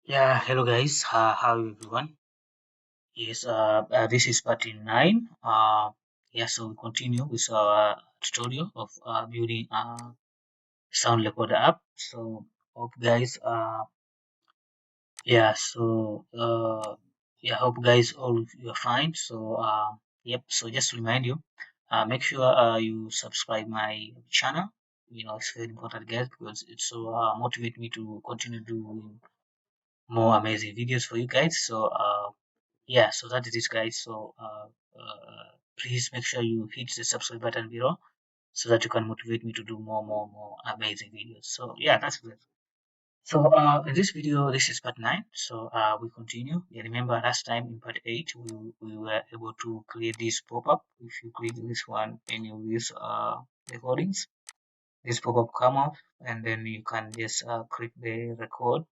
Yeah, hello guys. How everyone? Yes, this is part 9. Yeah, so we continue with our tutorial of building a sound recorder app. So hope guys, yeah, so hope guys all of you are fine. So yep. So just to remind you, make sure you subscribe my channel. It's very important, guys, because it's so motivate me to continue doing more amazing videos for you guys. So yeah, so that is it, guys. So please make sure you hit the subscribe button below so that you can motivate me to do more amazing videos. So yeah, that's it. So in this video, this is part 9. So we continue. Yeah, remember last time in part 8 we were able to create this pop-up. If you click this one any of these recordings, this pop-up come up, and then you can just click the record.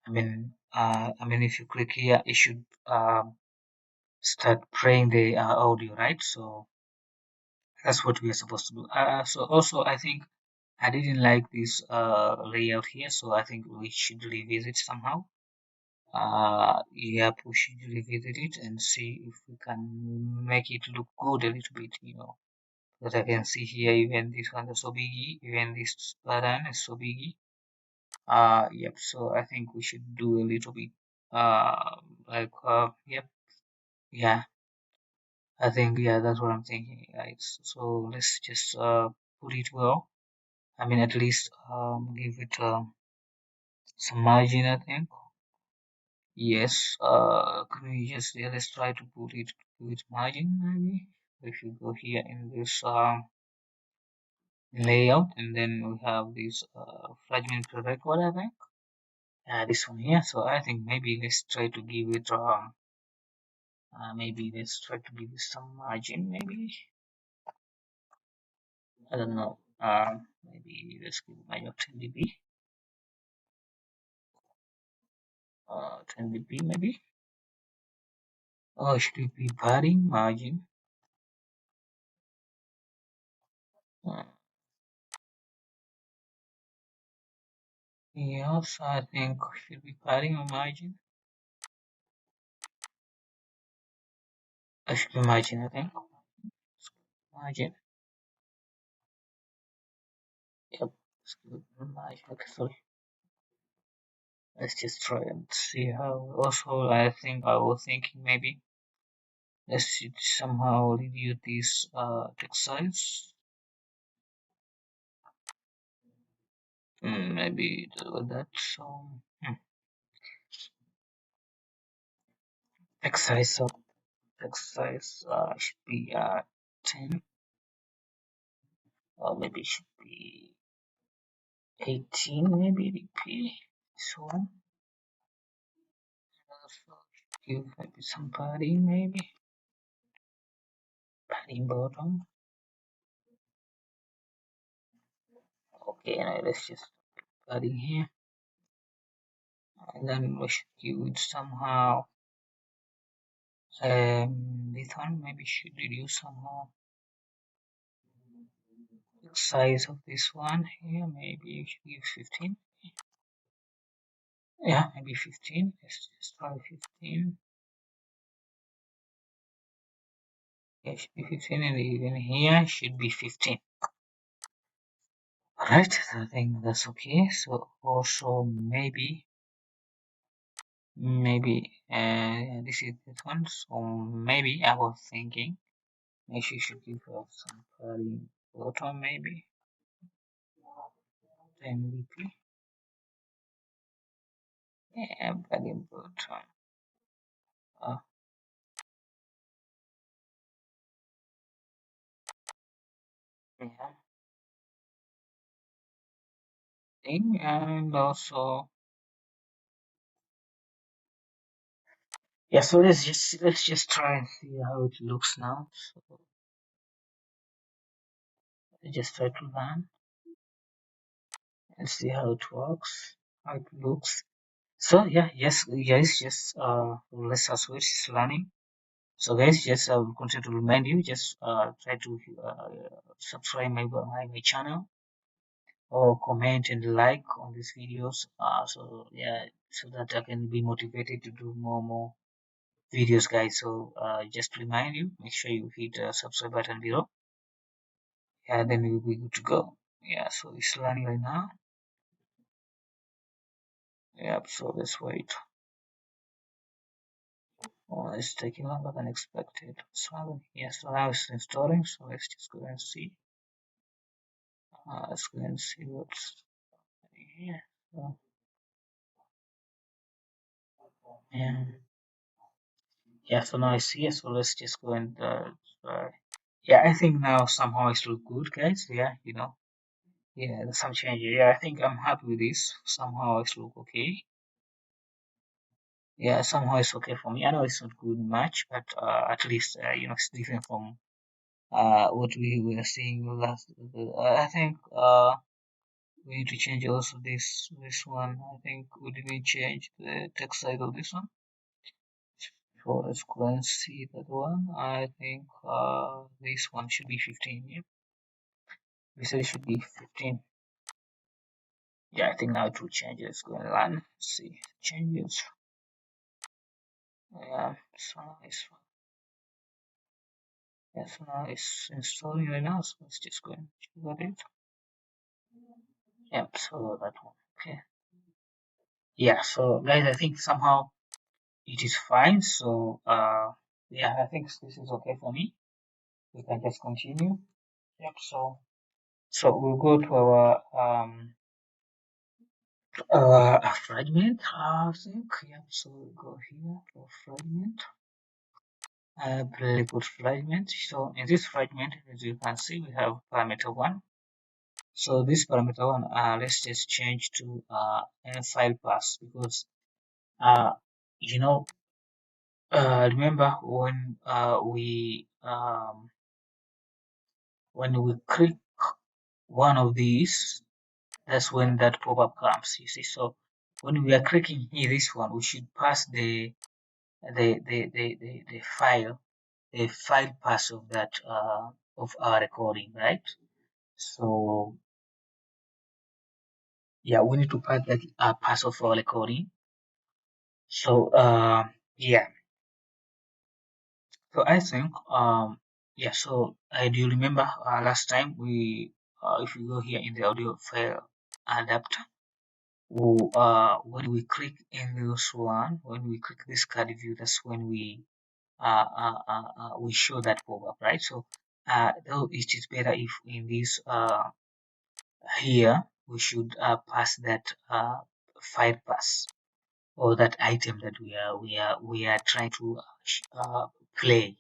I mean if you click here, it should start playing the audio, right? So that's what we are supposed to do. So also I think I didn't like this layout here, so I think we should revisit somehow. Yeah, we should revisit it and see if we can make it look good a little bit. Because I can see here even this one is so biggy, even this button is so biggy. Yep. So I think we should do a little bit. Yep. Yeah. I think yeah, that's what I'm thinking. Right. So let's just put it well. I mean, at least give it some margin. I think. Yes. Can we just let's try to put it with margin maybe. If you go here in this layout, and then we have this fragment record. I think. This one here. So I think maybe let's try to give it maybe let's try to give it some margin. Maybe I don't know. Maybe let's give it margin of 10 dB. 10 dB maybe. Oh, should it be padding margin? Uh, yes, I think should be padding or margin. I should be margin, I think. Margin. Yep. Margin. Okay, sorry. Let's just try and see how. Also, I think I was thinking maybe let's somehow reduce this text size. Maybe do that. So text size. So text size should be 10, or maybe it should be 18, maybe dp. So give maybe some padding, maybe padding bottom. Okay, now let's just padding here, and then we should give it somehow. This one maybe should reduce somehow the size of this one here. Maybe you should give 15. Yeah, maybe 15. Let's just try 15. Yeah, should be 15, and even here should be 15. Alright, I think that's okay. So also maybe this is this one. So maybe I was thinking maybe you should give us some padding bottom, maybe 10 dp. Yeah, padding bottom. Uh, yeah, thing, and also yeah. So let's just try and see how it looks now. So let's just try to run and see how it works, how it looks. So yeah, yes, guys, just let's as well is learning. So guys, just I will continue to remind you, just try to subscribe my channel. or comment and like on these videos. So yeah, so that I can be motivated to do more videos, guys. So just to remind you, make sure you hit the subscribe button below. Yeah, then we'll be good to go. Yeah, so it's running right now. Yep, so let's wait. Oh, it's taking longer than expected. So yes, so now it's installing. So let's just go and see. Let's go and see what's here. So, yeah, yeah. So now I see it. So let's just go and yeah. I think now somehow it's look good, guys. Yeah, you know. Yeah, there's some changes. Yeah, I think I'm happy with this. Somehow it's look okay. Yeah, somehow it's okay for me. I know it's not good much, but at least you know it's different from what we were seeing last. I think we need to change also this one. I think we didn't change the text side of this one. So let's go and see that one. I think this one should be 15. Yeah, we said it should be 15. Yeah, I think now it will change. Let's go and run. See changes. Yeah, so nice. Yeah, so now it's installing right now. So let's just go and check it. Yep, so that one. Okay. Yeah, so guys, I think somehow it is fine. So yeah, I think this is okay for me. We can just continue. Yep, so we'll go to our fragment, I think. Yep, so we'll go here to fragment. Liquid fragment. So in this fragment, as you can see, we have parameter one. So this parameter one, let's just change to file pass because uh you know remember when we click one of these, that's when that pop-up comes. You see, so when we are clicking here, this one, we should pass the file, the file pass of that of our recording, right? So yeah, we need to pass that pass of our recording. So yeah, so I think yeah, so I do remember last time we if you go here in the audio file adapter, when we click in this one, when we click this card view, that's when we show that pop-up, right? So though it is better if in this here we should pass that file pass or that item that we are trying to play,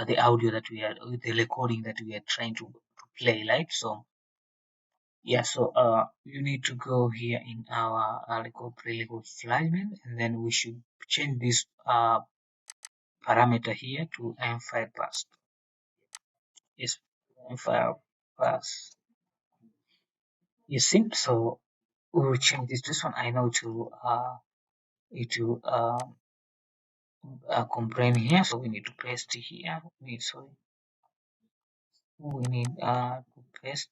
the audio that we are, the recording that we are trying to play, right? So yeah, so you need to go here in our record pre-record fragment, and then we should change this parameter here to m file pass. Yes, m pass. You see, so we will change this one. I know to comprehend here, so we need to paste here. We need to paste.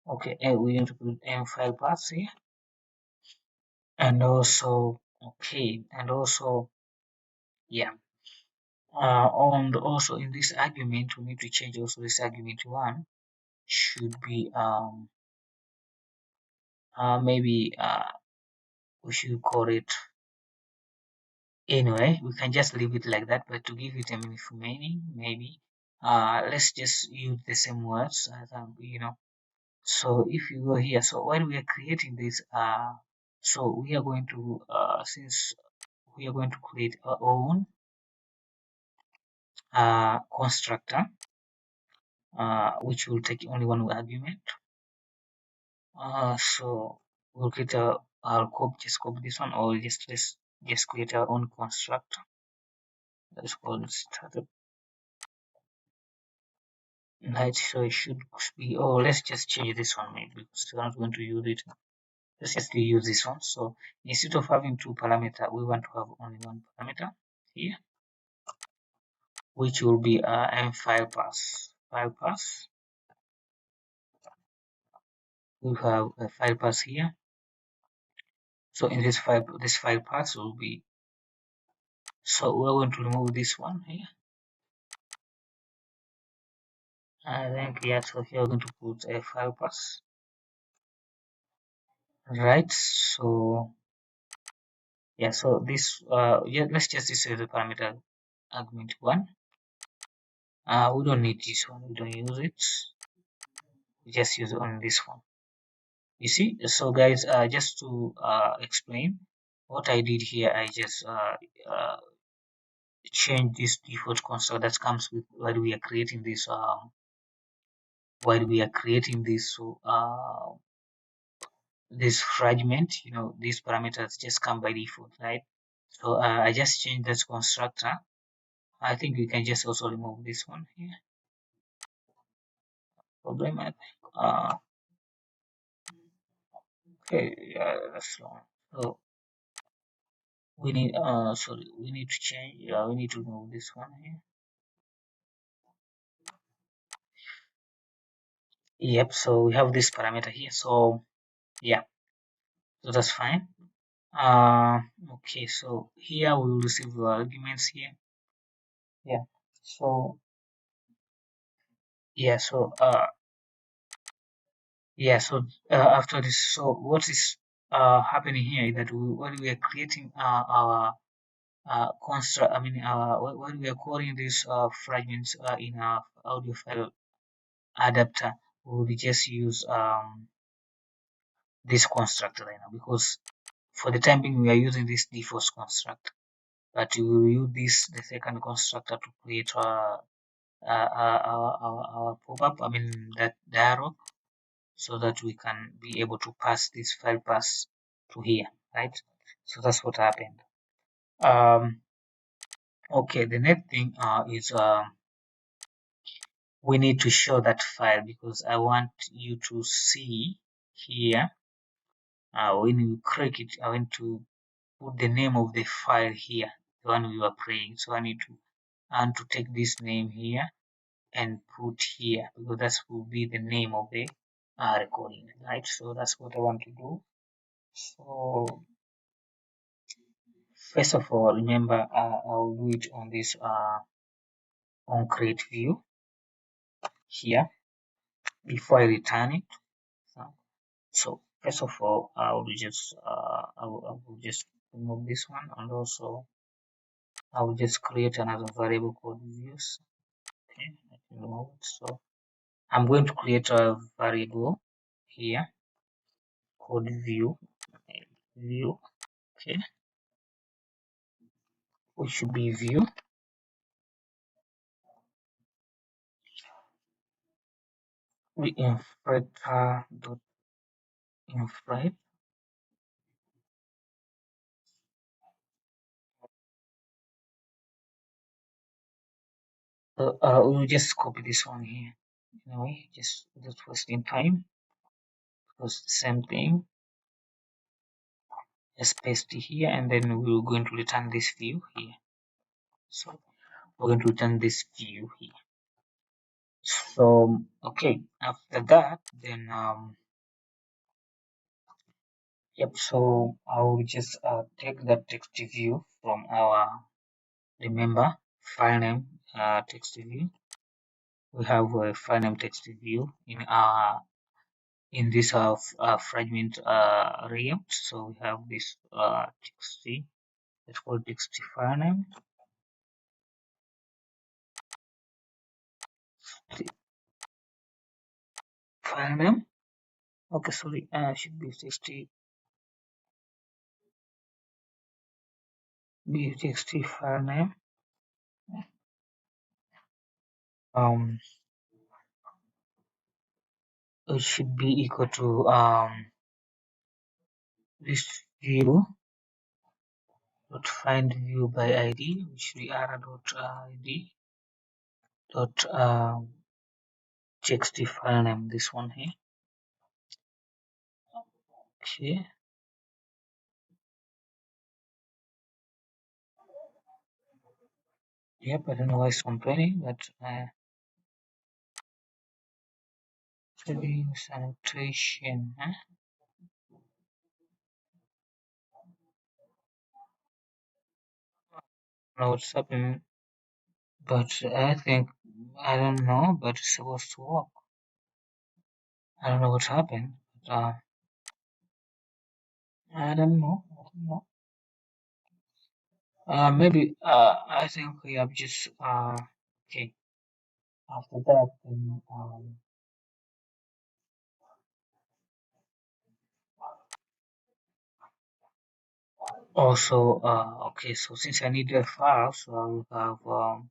Okay, and we need to put m file pass here, and also okay, and also yeah. And also in this argument, we need to change also this argument one should be maybe we should call it anyway. We can just leave it like that, but to give it a meaningful meaning, maybe let's just use the same words. You know. So if you go here, so while we are creating this, so we are going to since we are going to create our own constructor, which will take only one argument. So we'll create I'll just copy this one, or just create our own constructor. Let's call it startup. Right, so it should be, oh, let's just change this one maybe because we're not going to use it. Let's just use this one. So instead of having two parameter, we want to have only one parameter here, which will be m file pass. we have a file path here. So in this file path will be, so we're going to remove this one here. I think, yeah, so here we're going to put a file path, right? So yeah, so this yeah, let's just say the parameter argument one. We don't need this one, we don't use it, we just use on this one. You see, so guys, just to explain what I did here, I just change this default construct that comes with while we are creating this so this fragment, these parameters just come by default, right? So I just changed this constructor. I think we can just also remove this one here. Problem, I think. Okay, yeah, that's long. So we need sorry, we need to change, we need to remove this one here. Yep, so we have this parameter here, so yeah, so that's fine. Okay, so here we will receive the arguments here. Yeah, so yeah, so yeah, so after this, so what is happening here is that when we are creating our construct, I mean, when we are calling these fragments in our audio file adapter, we will just use this constructor right now, because for the time being we are using this default construct, but we will use this the second constructor to create our pop-up, I mean that dialog, so that we can be able to pass this file pass to here, right? So that's what happened. Okay, the next thing is we need to show that file, because I want you to see here when you click it, I want to put the name of the file here, the one we were playing. So I want to take this name here and put here, because that will be the name of the recording, right? So that's what I want to do. So first of all, remember, I'll do it on this on create view here before I return it. So first of all, I will just remove this one, and also I will just create another variable called views. Okay, I can remove it. So I'm going to create a variable here called view. Okay, which should be view. We inflate dot inflate. So we'll just copy this one here. Anyway, just wasting time, because same thing. Just paste it here, and then we're going to return this view here. So we're going to return this view here. So okay, after that, then yep. So I will just take that text view from our, remember, file name text view. We have a file name text view in this fragment layout. So we have this txt. It's called txt file name. File name. Okay, sorry. Should be txt file name. Um, it should be equal to this view dot find view by id, which we are dot id dot txt file name, this one here. Okay, yep, I don't know why it's complaining, but Clean sanitation, huh? No, what's happening? But I think I don't know, but it's supposed to work. I don't know what's happened. But, I don't know. I don't know. Maybe I think we have just okay. After that, then also okay. So since I need a file, so I will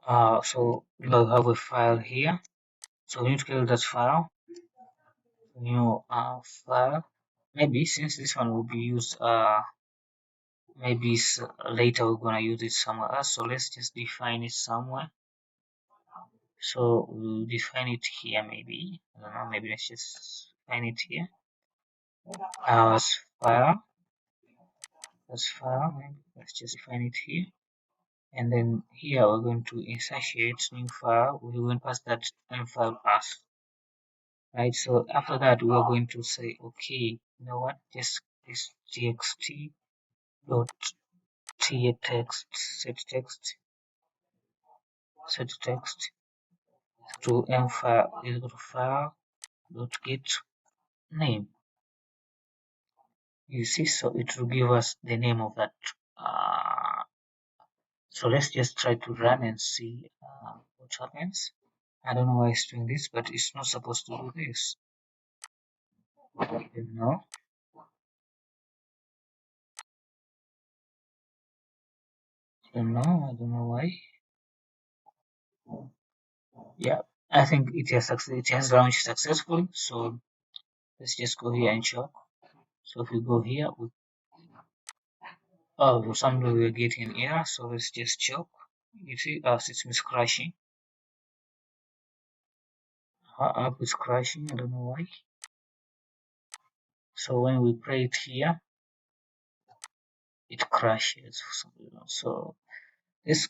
have so we'll have a file here. So we need to create that file, new file. Maybe since this one will be used maybe later we're gonna use it somewhere else. So let's just define it somewhere. So we'll define it here maybe. I don't know, maybe let's just define it here. As file, as file, maybe let's just define it here. And then here we're going to instantiate new file. We're going to pass that new file path. Right, so after that we are going to say okay, you know what, just this txt dot text set text to m file is equal to file dot get name. You see, so it will give us the name of that. So let's just try to run and see what happens. I don't know why it's doing this, but it's not supposed to do this. You know, I don't know why. Yeah, I think it has launched successfully. So let's just go here and check. So if we go here, oh, for some reason we're getting an error. So let's just check. You see, our system is crashing. Our app is crashing. I don't know why. So when we play it here, it crashes for some reason. So let's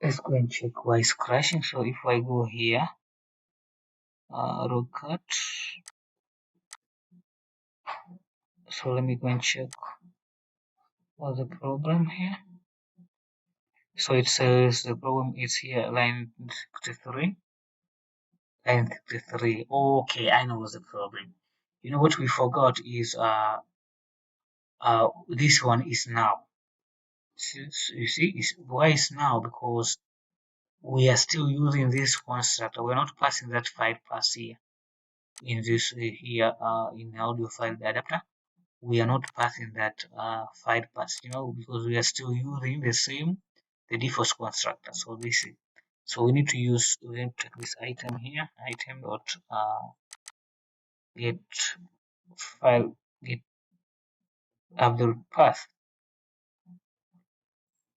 let's go and check why it's crashing. So if I go here, rocket. So let me go and check what's the problem here. So it says the problem is here, line 53. Line 53. Okay, I know what's the problem. You know what we forgot is this one is now. So you see, why is now? Because we are still using this constructor. We're not passing that file pass here in this here in audio file adapter. We are not passing that file pass, because we are still using the default constructor. So this is so we need to take this item here, item dot get file get upload path.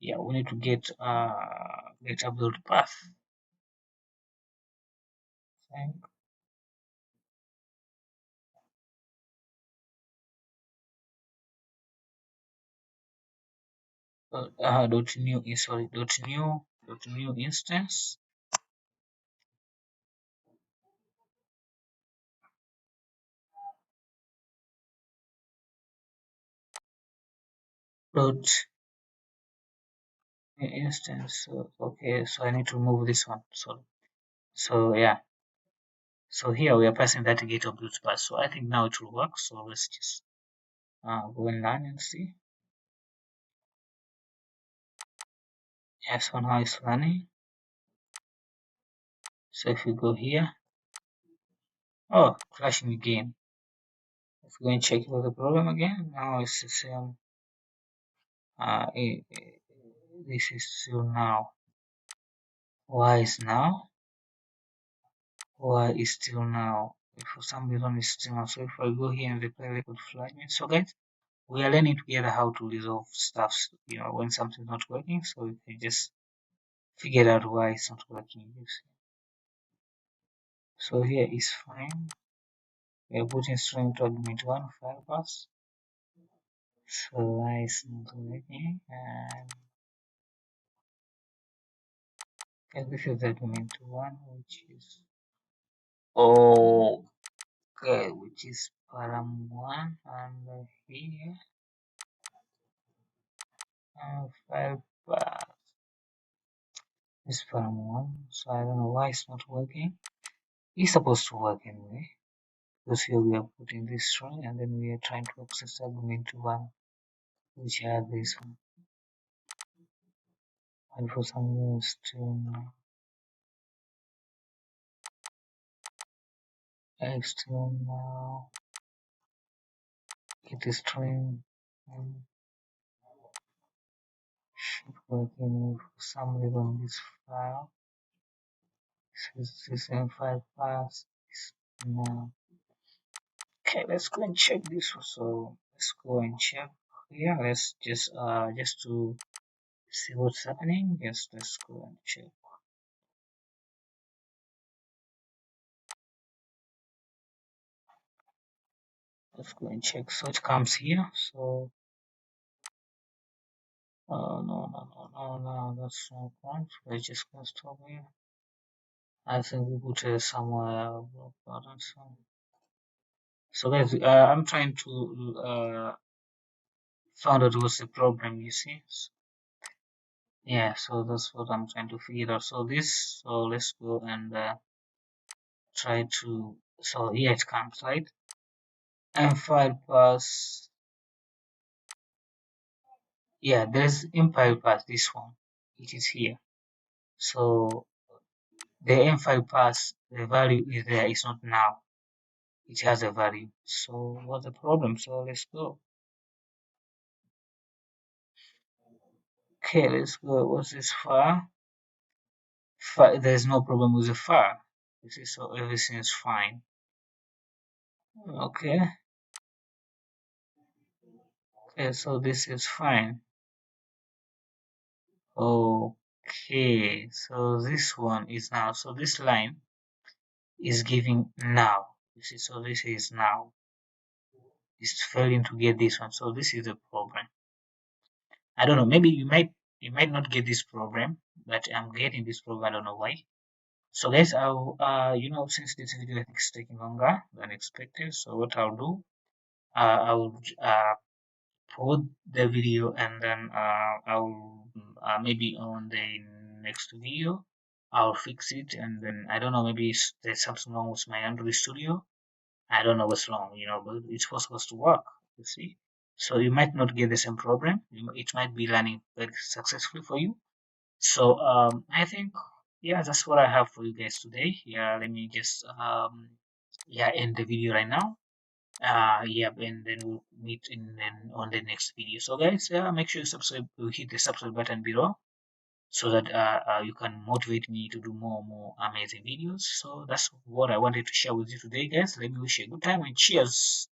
Yeah, we need to get upload path. Dot new sorry dot new instance dot new instance. So, okay, so I need to remove this one. So yeah. So here we are passing that get upload path. So I think now it will work. So let's just go and run and see. Yes, so now it's running. So if we go here, oh, crashing again. Let's go and check for the problem again. Now it's the same. This is still now. Why is now? Why is still now? If for some reason it's still now. So if I go here and replay record flag, so guys, we are learning together how to resolve stuff. When something's not working, so we can just figure out why it's not working. So here is fine. We are putting string to admit one file pass. So why is not working? And Okay, this is the domain to one, which is okay, which is param one, and here file path is param one. So I don't know why it's not working. It's supposed to work anyway, because here we are putting this string and then we are trying to access the domain to one, which has this one. And for some reason, still now it is string and should work anyway. For some reason, this file, this file path is now. Okay, let's go and check this. So let's go and check here. Let's just to see what's happening. Yes, let's go and check. Let's go and check. So it comes here. So no, that's no point. Let's just go stop here. I think we put somewhere block button. So guys, I'm trying to find out what's the problem. You see? So, yeah. So that's what I'm trying to figure out. So this. So let's go and try to. So here it comes, right? And file pass. Yeah, there's in file pass. This one, it is here. So the m file pass, the value is there. It's not now. It has a value. So what's the problem? So let's go. Okay, let's go. What's this file? There's no problem with the file. You see, so everything is fine. Okay. Okay, so this is fine. Okay, so this one is now. So this line is giving now. You see, so this is now. It's failing to get this one. So this is the problem. I don't know. Maybe you might not get this problem, but I'm getting this problem. I don't know why. So guys, I'll since this video is taking longer than expected, so what I'll do, I'll pause the video and then I'll maybe on the next video I'll fix it, and then I don't know, maybe there's something wrong with my Android Studio. I don't know what's wrong, but it's supposed to work. You see, so you might not get the same problem. It might be running very successfully for you. So I think, yeah, that's what I have for you guys today. Yeah, let me just end the video right now. Yeah, and then we'll meet on the next video. So guys, make sure you subscribe, you hit the subscribe button below, so that you can motivate me to do more amazing videos. So that's what I wanted to share with you today, guys. Let me wish you a good time and cheers.